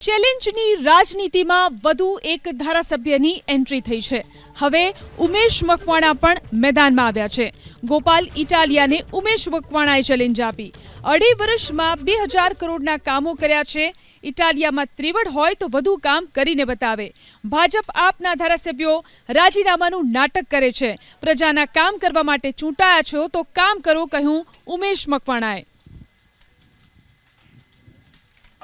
ચેલેન્જની રાજનીતિમાં વધુ એક ધારાસભ્યની એન્ટ્રી થઈ છે। હવે ઉમેશ મકવાણા પણ મેદાનમાં આવ્યા છે। ગોપાલ ઇટાલિયાને ઉમેશ મકવાણાએ ચેલેન્જ આપી। 2.5 વર્ષમાં 2000 કરોડના કામો કર્યા છે। ઇટાલિયામાં ત્રિવડ હોય તો વધુ કામ કરીને બતાવે। ભાજપ આપના ધારાસભ્યો રાજીનામાનું નાટક કરે છે। પ્રજાના કામ કરવા માટે ચૂંટાયા છો તો કામ કરો, કહ્યું ઉમેશ મકવાણાએ।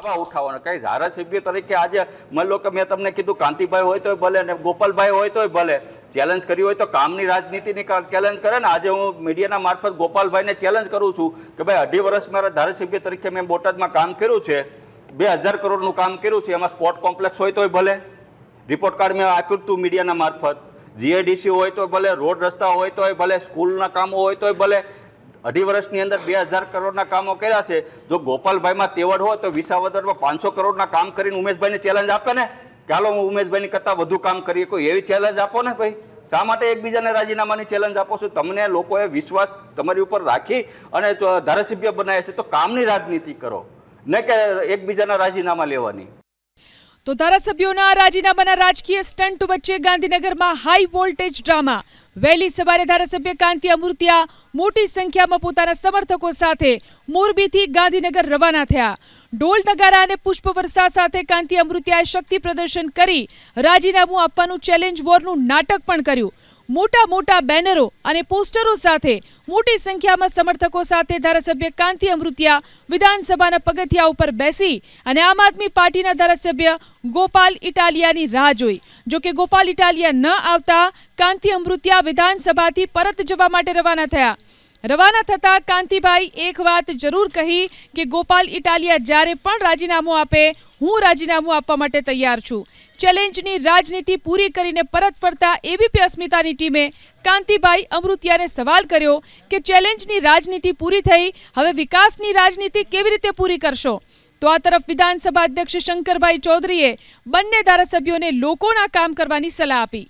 ઉઠાવવાનો કઈ ધારાસભ્ય તરીકે આજે માની લો કે મેં તમને કીધું કાંતિભાઈ હોય તોય ભલે ને ગોપાલભાઈ હોય તોય ભલે, ચેલેન્જ કરી હોય તો કામની રાજનીતિની ચેલેન્જ કરે ને। આજે હું મીડિયાના મારફત ગોપાલભાઈને ચેલેન્જ કરું છું કે ભાઈ 2.5 વર્ષ મારા ધારાસભ્ય તરીકે મેં બોટાદમાં કામ કર્યું છે, 2000 કરોડનું કામ કર્યું છે। એમાં સ્પોર્ટ કોમ્પ્લેક્સ હોય તોય ભલે, રિપોર્ટ કાર્ડ મેં આપ્યું હતું મીડિયાના મારફત, જીઆઈડીસી હોય તો ભલે, રોડ રસ્તા હોય તોય ભલે, સ્કૂલના કામો હોય તોય ભલે। 2.5 વર્ષની અંદર 2000 કરોડના કામો કર્યા છે। જો ગોપાલભાઈમાં તેવડ હોય તો વિસાવદરમાં 500 કરોડના કામ કરીને ઉમેશભાઈને ચેલેન્જ આપે ને, ચાલો હું ઉમેશભાઈની કરતાં વધુ કામ કરીએ, કોઈ એવી ચેલેન્જ આપો ને ભાઈ। શા માટે એકબીજાને રાજીનામાની ચેલેન્જ આપો છો? તમને લોકોએ વિશ્વાસ તમારી ઉપર રાખી અને ધારાસભ્ય બનાવ્યા છે તો કામની રાજનીતિ કરો, ન કે એકબીજાના રાજીનામા લેવાની। તો ધારાસભ્યોના રાજીનામાના રાજકીય સ્ટન્ટ વચ્ચે ગાંધીનગરમાં હાઈ વોલ્ટેજ ડ્રામા। વહેલી સવારે ધારાસભ્ય કાંતિ અમૃતિયા મોટી સંખ્યામાં પોતાના સમર્થકો સાથે મોરબીથી ગાંધીનગર રવાના થયા। ઢોલ નગારા અને પુષ્પવર્ષા સાથે કાંતિ અમૃતિયાએ શક્તિ પ્રદર્શન કરી રાજીનામું આપવાનું ચેલેન્જ વોરનું નાટક પણ કર્યું। મોટા મોટા બેનરો અને પોસ્ટરો સાથે મોટી સંખ્યામાં સમર્થકો સાથે ધારાસભ્ય કાંતિ અમૃતિયા વિધાનસભાના પગથિયા ઉપર બેસી અને આમ આદમી પાર્ટીના ધારાસભ્ય ગોપાલ ઇટાલિયાની રાહ જોઈ। જોકે ગોપાલ ઇટાલિયા ન આવતા કાંતિ અમૃતિયા વિધાનસભાથી પરત જવા માટે રવાના થયા। રવાના થતા કાંતિભાઈ એક વાત જરૂર કહી કે ગોપાલ ઇટાલિયા જ્યારે પણ રાજીનામું આપે, હું રાજીનામું આપવા માટે તૈયાર છું। ચેલેન્જની રાજનીતિ પૂરી કરીને પરત ફરતા એબીપી અસ્મિતાની ટીમે કાંતિભાઈ અમૃતિયાને સવાલ કર્યો કે ચેલેન્જની રાજનીતિ પૂરી થઈ, હવે વિકાસની રાજનીતિ કેવી રીતે પૂરી કરશો? તો આ તરફ વિધાનસભા અધ્યક્ષ શંકરભાઈ ચૌધરીએ બંને ધારાસભ્યોને લોકોના કામ કરવાની સલાહ આપી।